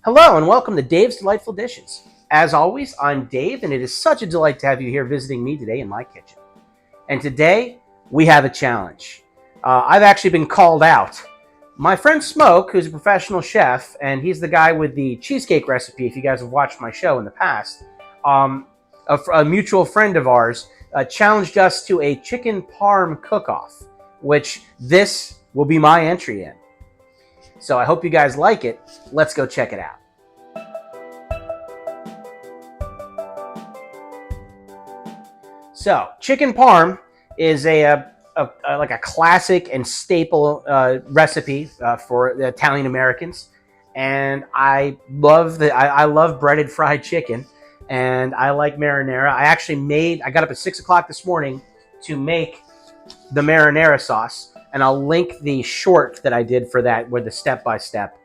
Hello and welcome to Dave's Delightful Dishes. As always, I'm Dave, and it is such a delight to have you here visiting me today in my kitchen. And today, we have a challenge. I've actually been called out. My friend Smoke, who's a professional chef, and he's the guy with the cheesecake recipe, if you guys have watched my show in the past, a mutual friend of ours challenged us to a chicken parm cook-off, which this will be my entry in. So I hope you guys like it. Let's go check it out. So, chicken parm is like a classic and staple recipe for the Italian Americans, and I love breaded fried chicken, and I like marinara. I got up at 6 o'clock this morning to make the marinara sauce, and I'll link the short that I did for that with the step-by-step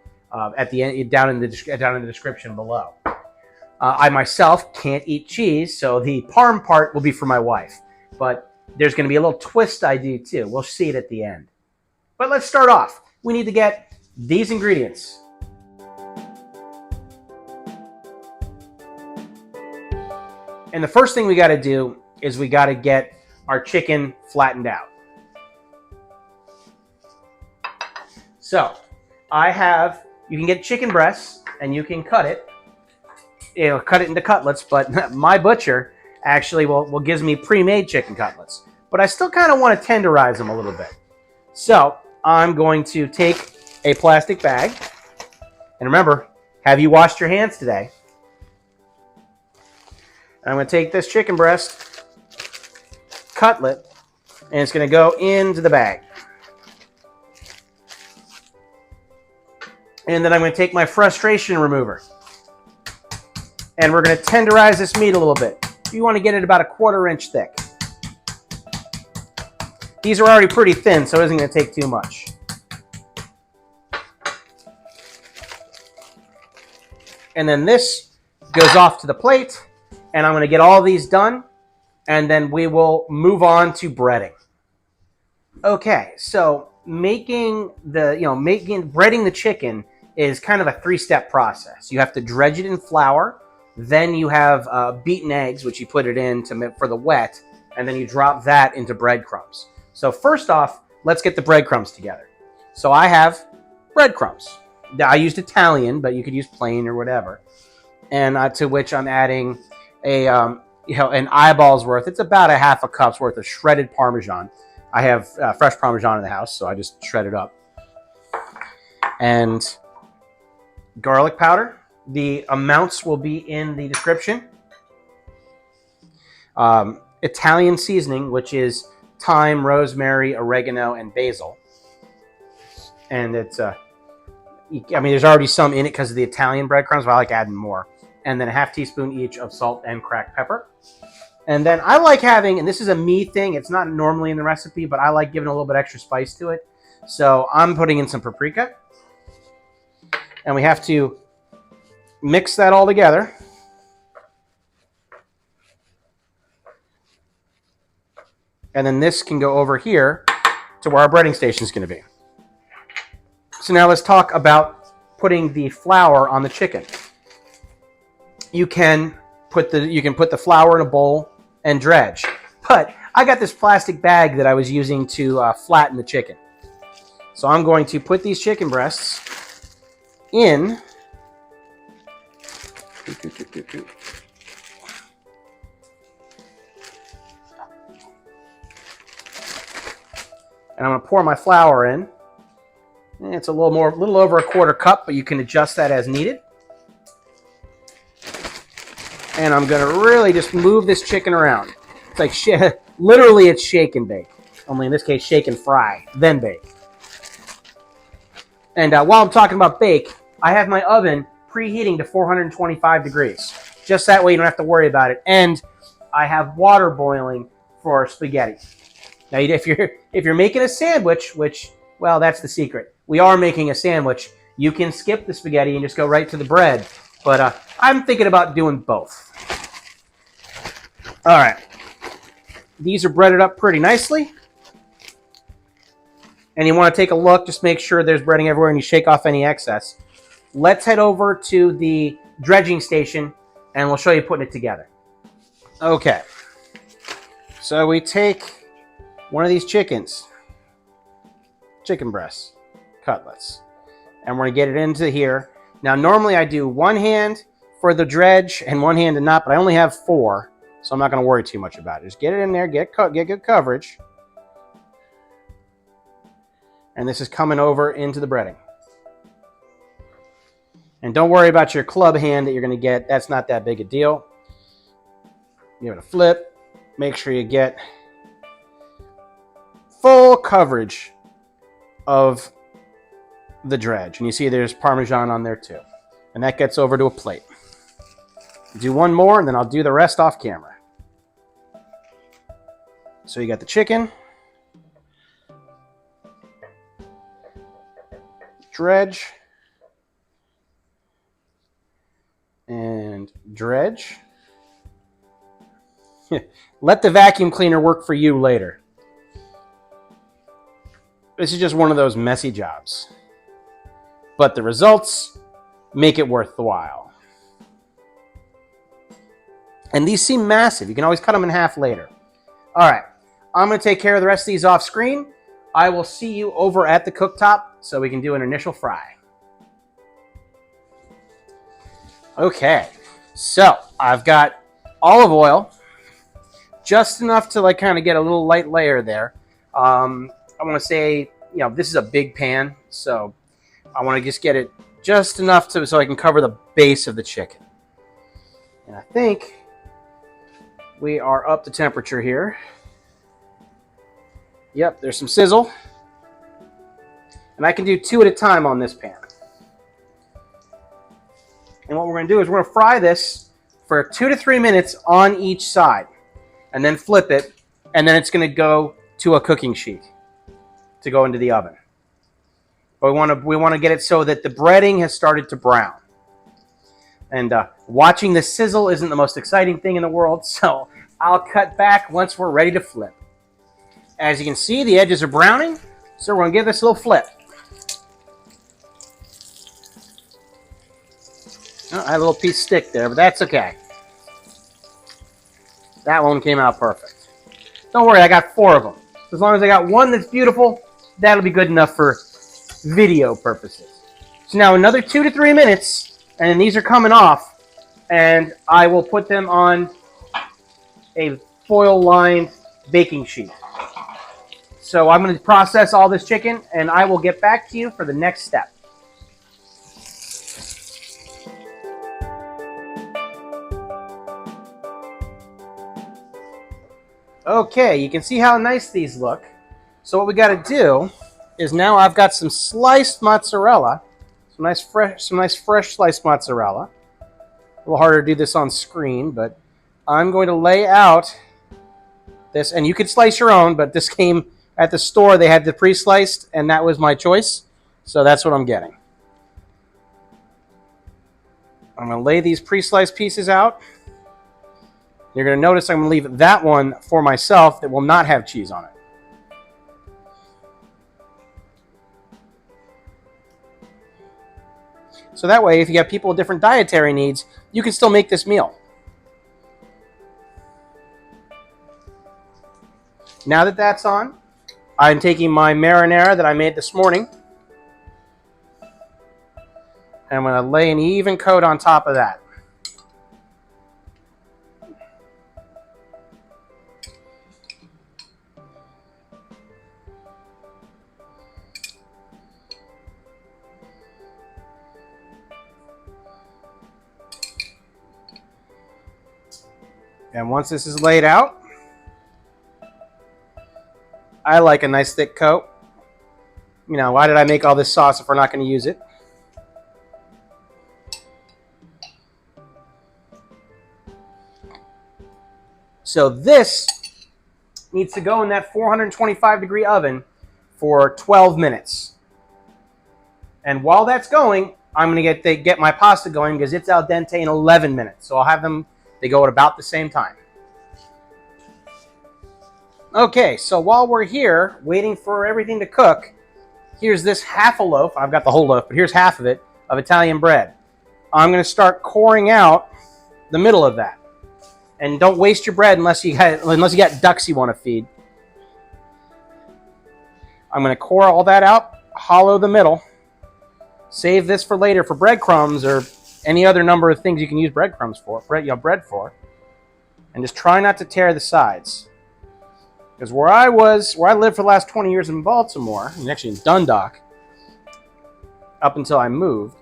at the end down in the description below. I myself can't eat cheese, so the parm part will be for my wife. But there's going to be a little twist I do too. We'll see it at the end. But let's start off. We need to get these ingredients. And the first thing we got to do is we got to get our chicken flattened out. So, you can get chicken breasts and you can cut it. Cut it into cutlets, but my butcher actually gives me pre-made chicken cutlets. But I still kind of want to tenderize them a little bit. So, I'm going to take a plastic bag. And remember, have you washed your hands today? And I'm going to take this chicken breast cutlet and it's going to go into the bag. And then I'm going to take my frustration remover. And we're going to tenderize this meat a little bit. You want to get it about a 1/4 inch thick. These are already pretty thin, so it isn't going to take too much. And then this goes off to the plate. And I'm going to get all these done. And then we will move on to breading. Okay, so breading the chicken is kind of a 3-step process. You have to dredge it in flour. Then you have beaten eggs, which you put it in for the wet, and then you drop that into breadcrumbs. So first off, let's get the breadcrumbs together. So I have breadcrumbs. I used Italian, but you could use plain or whatever. And to which I'm adding an eyeball's worth. It's about a 1/2 cup's worth of shredded Parmesan. I have fresh Parmesan in the house, so I just shred it up. And garlic powder. The amounts will be in the description. Italian seasoning, which is thyme, rosemary, oregano, and basil. And it's, there's already some in it because of the Italian breadcrumbs, but I like adding more. And then a 1/2 teaspoon each of salt and cracked pepper. And then I like having, and this is a me thing, it's not normally in the recipe, but I like giving a little bit extra spice to it. So I'm putting in some paprika. And we have to mix that all together. And then this can go over here to where our breading station is going to be. So now let's talk about putting the flour on the chicken. You can put the flour in a bowl and dredge. But I got this plastic bag that I was using to flatten the chicken. So I'm going to put these chicken breasts in. And I'm going to pour my flour in. It's a little over a 1/4 cup, but you can adjust that as needed. And I'm going to really just move this chicken around. It's like, literally it's shake and bake. Only in this case, shake and fry, then bake. And while I'm talking about bake, I have my oven preheating to 425 degrees. Just that way you don't have to worry about it. And I have water boiling for spaghetti. Now, if you're making a sandwich, well, that's the secret. We are making a sandwich. You can skip the spaghetti and just go right to the bread. But I'm thinking about doing both. All right. These are breaded up pretty nicely. And you want to take a look, just make sure there's breading everywhere and you shake off any excess. let's head over to the dredging station and we'll show you putting it together. Okay, so we take one of these chicken breasts, cutlets, and we're gonna get it into here. Now, normally I do one hand for the dredge and one hand to knot, but I only have 4, so I'm not gonna worry too much about it. Just get it in there, get good coverage. And this is coming over into the breading. And don't worry about your club hand that you're gonna get. That's not that big a deal. Give it a flip. Make sure you get full coverage of the dredge. And you see there's Parmesan on there too. And that gets over to a plate. Do one more and then I'll do the rest off camera. So you got the chicken, dredge, and dredge. Let the vacuum cleaner work for you later. This is just one of those messy jobs. But the results make it worth the while. And these seem massive. You can always cut them in half later. All right, I'm going to take care of the rest of these off screen. I will see you over at the cooktop so we can do an initial fry. Okay, so I've got olive oil, just enough to like kind of get a little light layer there. I want to say, you know, this is a big pan, so I want to just get it just enough so I can cover the base of the chicken. And I think we are up to temperature here. Yep, there's some sizzle. And I can do 2 at a time on this pan. And what we're going to do is we're going to fry this for 2 to 3 minutes on each side. And then flip it. And then it's going to go to a cooking sheet to go into the oven. But we want to get it so that the breading has started to brown. And watching the sizzle isn't the most exciting thing in the world, so I'll cut back once we're ready to flip. As you can see, the edges are browning, so we're going to give this a little flip. Oh, I had a little piece stick there, but that's okay. That one came out perfect. Don't worry, I got 4 of them. As long as I got one that's beautiful, that'll be good enough for video purposes. So now another 2 to 3 minutes, and then these are coming off, and I will put them on a foil-lined baking sheet. So I'm going to process all this chicken, and I will get back to you for the next step. Okay, you can see how nice these look. So what we got to do is now I've got some sliced mozzarella, some nice fresh sliced mozzarella. A little harder to do this on screen, but I'm going to lay out this, and you could slice your own, but this came at the store. They had the pre-sliced, and that was my choice, so that's what I'm getting. I'm going to lay these pre-sliced pieces out. You're going to notice I'm going to leave that one for myself that will not have cheese on it. So that way, if you got people with different dietary needs, you can still make this meal. Now that that's on, I'm taking my marinara that I made this morning, and I'm going to lay an even coat on top of that. And once this is laid out, I like a nice thick coat. You know, why did I make all this sauce if we're not going to use it? So this needs to go in that 425 degree oven for 12 minutes. And while that's going, I'm going to get my pasta going because it's al dente in 11 minutes. So I'll have them, they go at about the same time. Okay, so while we're here waiting for everything to cook, here's this half a loaf. I've got the whole loaf, but here's half of it of Italian bread. I'm going to start coring out the middle of that. And don't waste your bread unless you got ducks you want to feed. I'm going to core all that out, hollow the middle. Save this for later for breadcrumbs or any other number of things you can use breadcrumbs for, bread for. And just try not to tear the sides. Because where I lived for the last 20 years in Baltimore, and actually in Dundalk, up until I moved,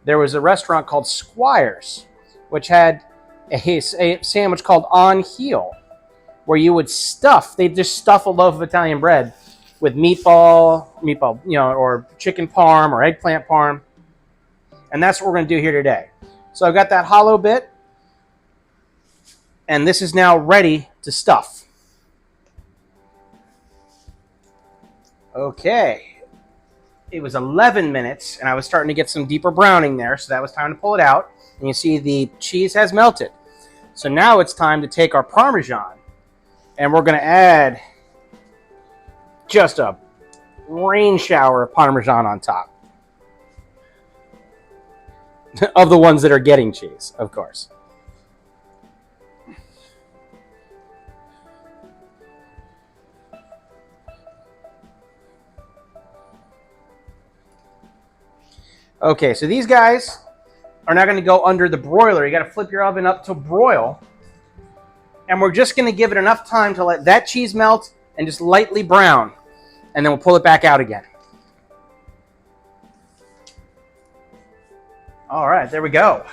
there was a restaurant called Squire's, which had a sandwich called on heel, where you would they'd just stuff a loaf of Italian bread with meatball, or chicken parm or eggplant parm. And that's what we're going to do here today. So I've got that hollow bit, and this is now ready to stuff. Okay. It was 11 minutes, and I was starting to get some deeper browning there, so that was time to pull it out. And you see the cheese has melted. So now it's time to take our Parmesan, and we're going to add just a rain shower of Parmesan on top. Of the ones that are getting cheese, of course. Okay, so these guys are now going to go under the broiler. You got to flip your oven up to broil. And we're just going to give it enough time to let that cheese melt and just lightly brown. And then we'll pull it back out again. All right, there we go.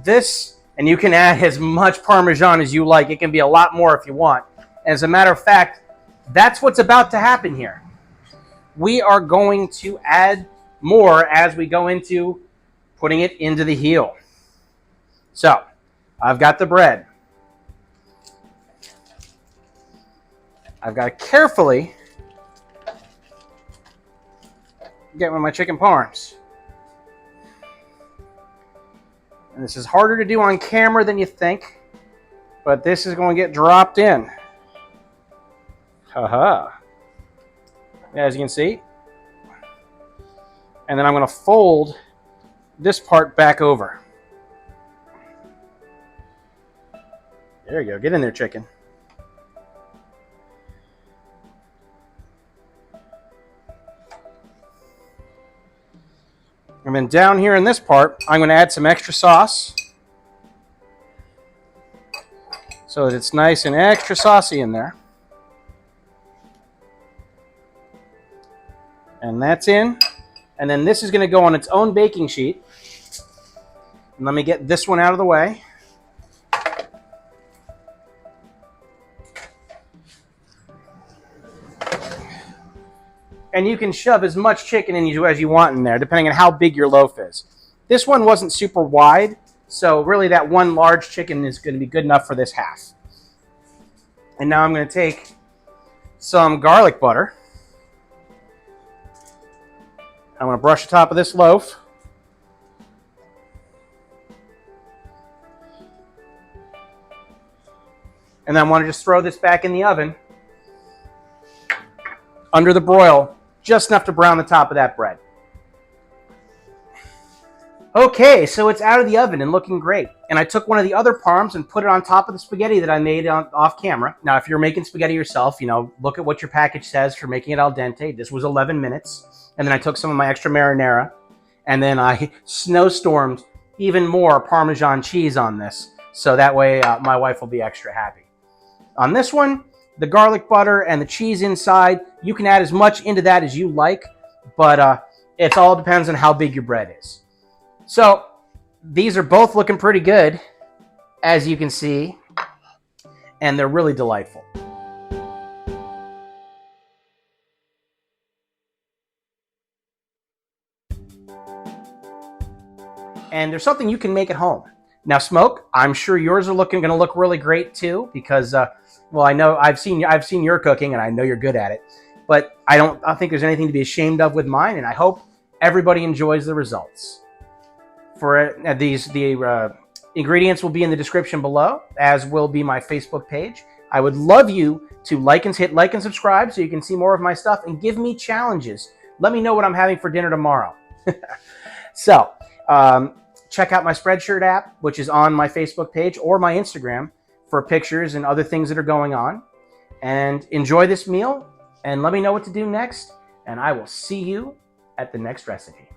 And you can add as much Parmesan as you like. It can be a lot more if you want. As a matter of fact, that's what's about to happen here. We are going to add more as we go into putting it into the heel. So, I've got the bread. I've got to carefully get one of my chicken parms. And this is harder to do on camera than you think, but this is going to get dropped in. Haha. As you can see. And then I'm going to fold this part back over. There you go. Get in there, chicken. And then down here in this part, I'm going to add some extra sauce so that it's nice and extra saucy in there. And that's in. And then this is going to go on its own baking sheet. And let me get this one out of the way. And you can shove as much chicken in you as you want in there, depending on how big your loaf is. This one wasn't super wide, so really that one large chicken is going to be good enough for this half. And now I'm going to take some garlic butter. I'm going to brush the top of this loaf. And then I want to just throw this back in the oven under the broil, just enough to brown the top of that bread. Okay, so it's out of the oven and looking great. And I took one of the other parms and put it on top of the spaghetti that I made off camera. Now, if you're making spaghetti yourself, look at what your package says for making it al dente. This was 11 minutes. And then I took some of my extra marinara, and then I snowstormed even more Parmesan cheese on this. So that way my wife will be extra happy. On this one, the garlic butter and the cheese inside, you can add as much into that as you like, but it all depends on how big your bread is. So these are both looking pretty good, as you can see, and they're really delightful. And there's something you can make at home. Now, Smoke, I'm sure yours are going to look really great too, because well, I know I've seen your cooking, and I know you're good at it. But I don't think there's anything to be ashamed of with mine, and I hope everybody enjoys the results. For the ingredients will be in the description below, as will be my Facebook page. I would love you to hit like and subscribe so you can see more of my stuff, and give me challenges. Let me know what I'm having for dinner tomorrow. So, check out my Spreadshirt app, which is on my Facebook page or my Instagram for pictures and other things that are going on. And enjoy this meal and let me know what to do next. And I will see you at the next recipe.